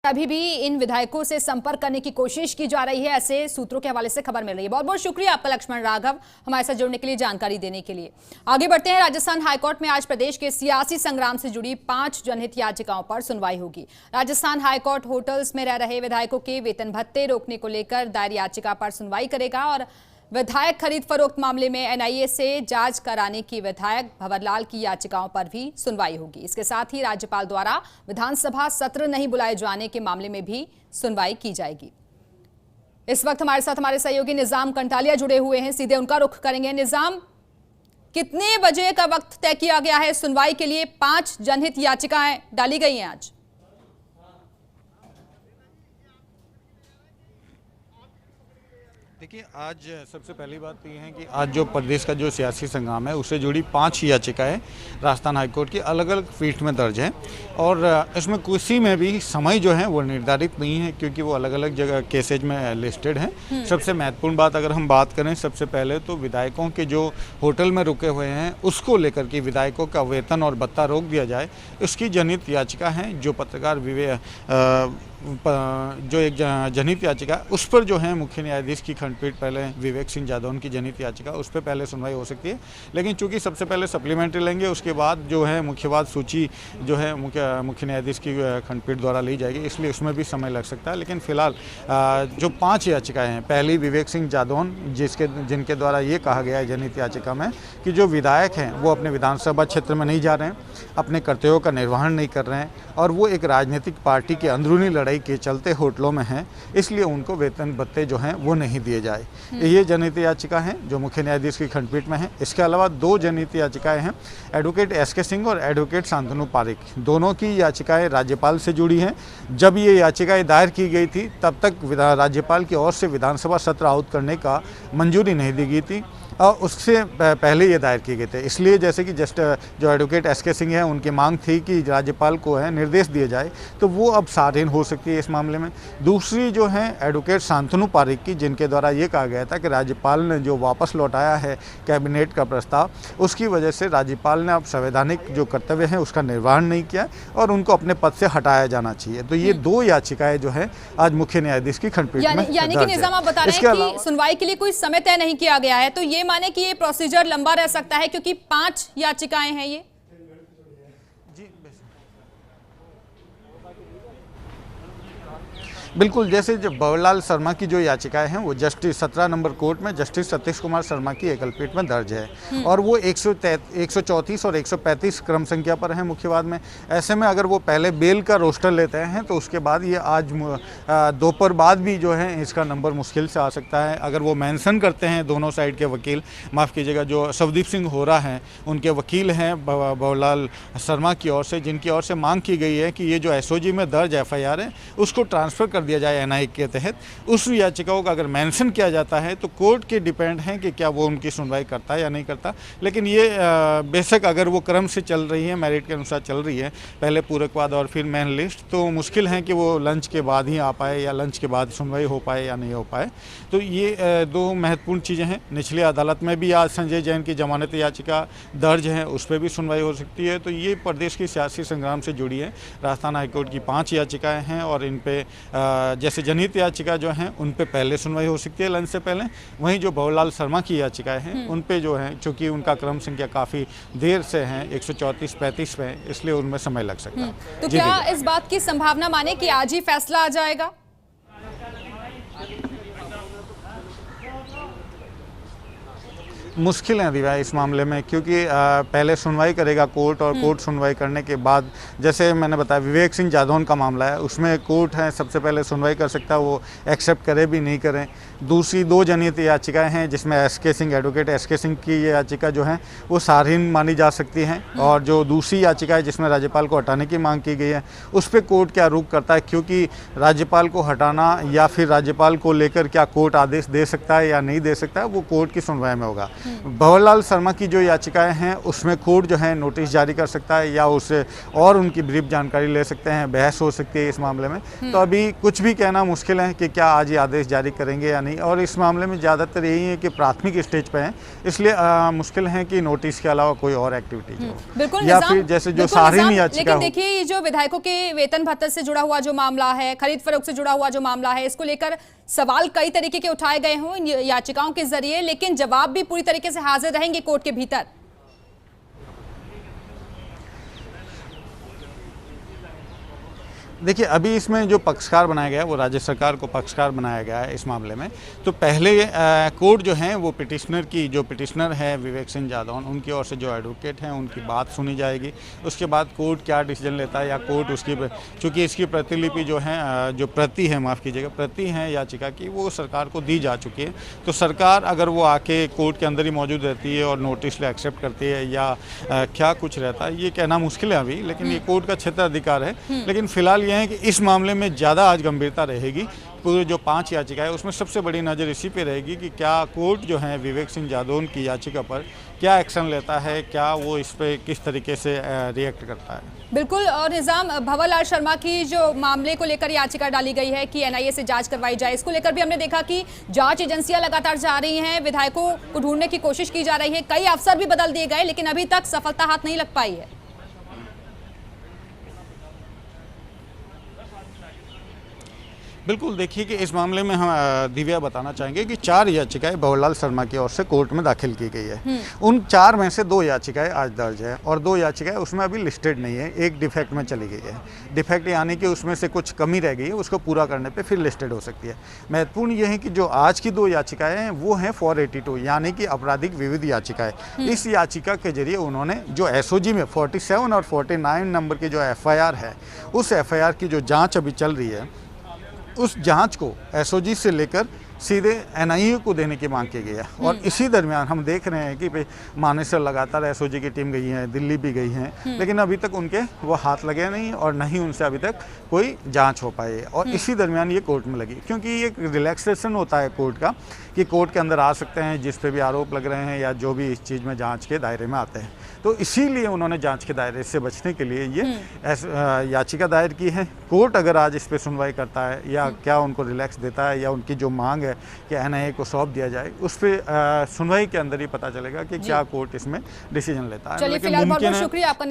अभी भी इन विधायकों से संपर्क करने की कोशिश की जा रही है, ऐसे सूत्रों के हवाले से खबर मिल रही है। बहुत बहुत शुक्रिया आपका लक्ष्मण राघव, हमारे साथ जुड़ने के लिए, जानकारी देने के लिए। आगे बढ़ते हैं। राजस्थान हाईकोर्ट में आज प्रदेश के सियासी संग्राम से जुड़ी 5 जनहित याचिकाओं पर सुनवाई होगी। राजस्थान हाईकोर्ट होटल्स में रह रहे विधायकों के वेतन भत्ते रोकने को लेकर दायर याचिका पर सुनवाई करेगा और विधायक खरीद फरोख्त मामले में एनआईए से जांच कराने की विधायक भंवरलाल की याचिकाओं पर भी सुनवाई होगी। इसके साथ ही राज्यपाल द्वारा विधानसभा सत्र नहीं बुलाए जाने के मामले में भी सुनवाई की जाएगी। इस वक्त हमारे साथ हमारे सहयोगी निजाम कंटालिया जुड़े हुए हैं, सीधे उनका रुख करेंगे। निजाम, कितने बजे का वक्त तय किया गया है सुनवाई के लिए? 5 जनहित याचिकाएं डाली गई हैं आज। देखिए, आज सबसे पहली बात तो ये है कि आज जो प्रदेश का जो सियासी संग्राम है उससे जुड़ी 5 याचिकाएं राजस्थान हाईकोर्ट की अलग अलग पीठ में दर्ज हैं और इसमें किसी में भी समय जो है वो निर्धारित नहीं है, क्योंकि वो अलग अलग जगह केसेज में लिस्टेड हैं। सबसे महत्वपूर्ण बात अगर हम बात करें, सबसे पहले तो विधायकों के जो होटल में रुके हुए हैं उसको लेकर के विधायकों का वेतन और भत्ता रोक दिया जाए, उसकी जनहित याचिका है। जो पत्रकार जो एक जनहित याचिका उस पर जो है मुख्य न्यायाधीश की खंडपीठ पहले विवेक सिंह जादौन की जनहित याचिका उस पर पहले सुनवाई हो सकती है, लेकिन चूंकि सबसे पहले सप्लीमेंट्री लेंगे, उसके बाद जो है मुख्यवाद सूची जो है मुख्य न्यायाधीश की खंडपीठ द्वारा ली जाएगी, इसलिए उसमें भी समय लग सकता है। लेकिन फिलहाल जो 5 याचिकाएँ हैं, पहली विवेक सिंह जादौन जिनके द्वारा ये कहा गया है जनहित याचिका में कि जो विधायक हैं वो अपने विधानसभा क्षेत्र में नहीं जा रहे हैं, अपने कर्तव्यों का निर्वहन नहीं कर रहे हैं और वो एक राजनीतिक पार्टी के अंदरूनी लड़ाई के चलते होटलों में हैं, इसलिए उनको वेतन भत्ते जो हैं वो नहीं दिए जाए। ये जनहित याचिका है जो मुख्य न्यायाधीश की खंडपीठ में है। इसके अलावा 2 जनहित याचिकाएं हैं, एडवोकेट एसके सिंह और एडवोकेट शांतनु पारिक, दोनों की याचिकाएं राज्यपाल से जुड़ी हैं। जब ये याचिकाएं दायर की गई थी तब तक राज्यपाल की ओर से विधानसभा सत्र आहूत करने का मंजूरी नहीं दी गई थी और उससे पहले ये दायर किए गए थे। इसलिए जैसे कि जो एडवोकेट एसके सिंह हैं उनकी मांग थी कि राज्यपाल को है निर्देश दिए जाए, तो वो अब साधीन हो सकती है इस मामले में। दूसरी जो है एडवोकेट शांतनु पारिक की, जिनके द्वारा ये कहा गया था कि राज्यपाल ने जो वापस लौटाया है कैबिनेट का प्रस्ताव, उसकी वजह से राज्यपाल ने अब संवैधानिक जो कर्तव्य है उसका निर्वहन नहीं किया और उनको अपने पद से हटाया जाना चाहिए। तो ये 2 याचिकाएं जो है आज मुख्य न्यायाधीश की खंडपीठ में यानी कि निजाम आप बता रहे हैं कि सुनवाई के लिए कोई समय तय नहीं किया गया है, तो ये माने कि ये प्रोसीजर लंबा रह सकता है क्योंकि 5 याचिकाएं हैं ये। बिल्कुल, जैसे जो भंवरलाल शर्मा की जो याचिकाएं हैं वो जस्टिस 17 नंबर कोर्ट में जस्टिस सतीश कुमार शर्मा की एकलपीठ में दर्ज है और वो 134 और 135 क्रम संख्या पर है मुख्यवाद में। ऐसे में अगर वो पहले बेल का रोस्टर लेते हैं तो उसके बाद ये आज दोपहर बाद भी जो है इसका नंबर मुश्किल से आ सकता है। अगर वो मेंशन करते हैं दोनों साइड के वकील, माफ़ कीजिएगा, जो शवदीप सिंह होरा हैं उनके वकील हैं भंवरलाल शर्मा की ओर से, जिनकी ओर से मांग की गई है कि ये जो एसओजी में दर्ज FIR है उसको ट्रांसफ़र कर दिया जाए एनआईए के तहत। उस याचिकाओं का अगर मेंशन किया जाता है तो कोर्ट के डिपेंड है कि क्या वो उनकी सुनवाई करता है या नहीं करता। लेकिन ये बेशक अगर वो क्रम से चल रही है, मेरिट के अनुसार चल रही है, पहले पूरकवाद और फिर मेन लिस्ट, तो मुश्किल है कि वो लंच के बाद ही आ पाए या लंच के बाद सुनवाई हो पाए या नहीं हो पाए। तो ये 2 महत्वपूर्ण चीज़ें हैं। निचली अदालत में भी आज संजय जैन की जमानत याचिका दर्ज है, उस पर भी सुनवाई हो सकती है। तो ये प्रदेश की सियासी संग्राम से जुड़ी है। राजस्थान हाईकोर्ट की 5 याचिकाएँ हैं और इन पे जैसे जनहित याचिका जो हैं उन पे पहले सुनवाई हो सकती है लंच से पहले। वहीं जो भंवरलाल शर्मा की याचिकाएं हैं उन पे जो है, चूंकि उनका क्रम संख्या काफ़ी देर से है, 134-35 पे, इसलिए उनमें समय लग सकता है। तो क्या इस बात की संभावना माने कि आज ही फैसला आ जाएगा? मुश्किल है दिव्या इस मामले में, क्योंकि पहले सुनवाई करेगा कोर्ट और कोर्ट सुनवाई करने के बाद, जैसे मैंने बताया विवेक सिंह जादौन का मामला है, उसमें कोर्ट है सबसे पहले सुनवाई कर सकता है, वो एक्सेप्ट करे भी नहीं करें। दूसरी 2 जनहित याचिकाएं हैं जिसमें SK Singh, advocate SK Singh की ये याचिका जो है वो सारहीन मानी जा सकती है और जो दूसरी याचिका है जिसमें राज्यपाल को हटाने की मांग की गई है उस पर कोर्ट क्या रुख करता है, क्योंकि राज्यपाल को हटाना या फिर राज्यपाल को लेकर क्या कोर्ट आदेश दे सकता है या नहीं दे सकता है, वो कोर्ट की सुनवाई में होगा। भंवरलाल शर्मा की जो याचिकाएं हैं उसमें कोर्ट जो है नोटिस जारी कर सकता है या उससे और उनकी ब्रीफ जानकारी ले सकते हैं, बहस हो सकती है इस मामले में। तो अभी कुछ भी कहना मुश्किल है कि क्या आज ये आदेश जारी करेंगे या नहीं, और इस मामले में ज़्यादातर यही है कि प्राथमिक स्टेज पे हैं, इसलिए मुश्किल है कि नोटिस के अलावा कोई और एक्टिविटी हो, बिल्कुल या फिर जैसे जो सारीन याचिका लेकिन हो। देखिए ये जो विधायकों के वेतन भत्ते से जुड़ा हुआ जो मामला है, खरीद फरोख्त से जुड़ा हुआ जो मामला है, इसको लेकर सवाल कई तरीके के उठाए गए हों इन याचिकाओं के जरिए, लेकिन जवाब भी पूरी तरीके से हाजिर रहेंगे कोर्ट के भीतर। देखिए अभी इसमें जो पक्षकार बनाया गया है वो राज्य सरकार को पक्षकार बनाया गया है इस मामले में। तो पहले कोर्ट जो है वो पिटिशनर है विवेक सिंह जादौन, उनकी ओर से जो एडवोकेट हैं उनकी बात सुनी जाएगी। उसके बाद कोर्ट क्या डिसीजन लेता है, या कोर्ट उसकी, चूँकि इसकी प्रतिलिपि जो है जो प्रति है, माफ़ कीजिएगा, प्रति है याचिका की, वो सरकार को दी जा चुकी है। तो सरकार अगर वो आके कोर्ट के अंदर ही मौजूद रहती है और नोटिस एक्सेप्ट करती है या क्या कुछ रहता है ये कहना मुश्किल है अभी, लेकिन ये कोर्ट का क्षेत्राधिकार है। लेकिन फिलहाल है कि इस मामले में ज़्यादा आज गंभीरता रहेगी। पूरे जो 5 याचिका है उसमें सबसे बड़ी नज़र इसी पे रहेगी कि क्या कोर्ट जो है विवेक सिंह जादौन की याचिका पर क्या एक्शन लेता है, क्या वो इस पे किस तरीके से रिएक्ट करता है। बिल्कुल। और निजाम, भंवरलाल शर्मा की जो मामले को लेकर याचिका डाली गई है कि एनआईए से जांच करवाई जाए, इसको लेकर भी हमने देखा कि जांच एजेंसियां लगातार जा रही हैं, विधायकों को ढूंढने की कोशिश की जा रही है, कई अफसर भी बदल दिए गए, लेकिन अभी तक सफलता हाथ नहीं लग पाई है। बिल्कुल, देखिए कि इस मामले में हम दिव्या बताना चाहेंगे कि 4 याचिकाएं भंवरलाल शर्मा की ओर से कोर्ट में दाखिल की गई है। उन 4 में से 2 याचिकाएं आज दर्ज है और 2 याचिकाएं उसमें अभी लिस्टेड नहीं है, एक डिफेक्ट में चली गई है। डिफेक्ट यानी कि उसमें से कुछ कमी रह गई है, उसको पूरा करने पे फिर लिस्टेड हो सकती है। महत्वपूर्ण ये है कि जो आज की 2 याचिकाएं हैं वो हैं 482 यानी कि आपराधिक विविध याचिकाएं। इस याचिका के जरिए उन्होंने जो एसओजी में 47 और 49 नंबर की जो एफआईआर है, उस एफआईआर की जो जाँच अभी चल रही है उस जांच को एसओजी से लेकर सीधे एनआईए को देने की मांग की गई है। और इसी दरमियान हम देख रहे हैं कि मानेसर लगातार एसओजी की टीम गई है, दिल्ली भी गई हैं, लेकिन अभी तक उनके वो हाथ लगे नहीं और नहीं उनसे अभी तक कोई जांच हो पाई है। और इसी दरमियान ये कोर्ट में लगी, क्योंकि ये रिलैक्सेशन होता है कोर्ट का कि कोर्ट के अंदर आ सकते हैं जिस पे भी आरोप लग रहे हैं या जो भी इस चीज़ में जांच के दायरे में आते हैं। तो इसीलिए उन्होंने जांच के दायरे से बचने के लिए ये याचिका दायर की है। कोर्ट अगर आज इस पे सुनवाई करता है या क्या उनको रिलैक्स देता है या उनकी जो मांग है कि एनआईए को सौंप दिया जाए, उस पर सुनवाई के अंदर ही पता चलेगा कि क्या कोर्ट इसमें डिसीजन लेता है। चलिए, फिलहाल बहुत बहुत शुक्रिया आपका।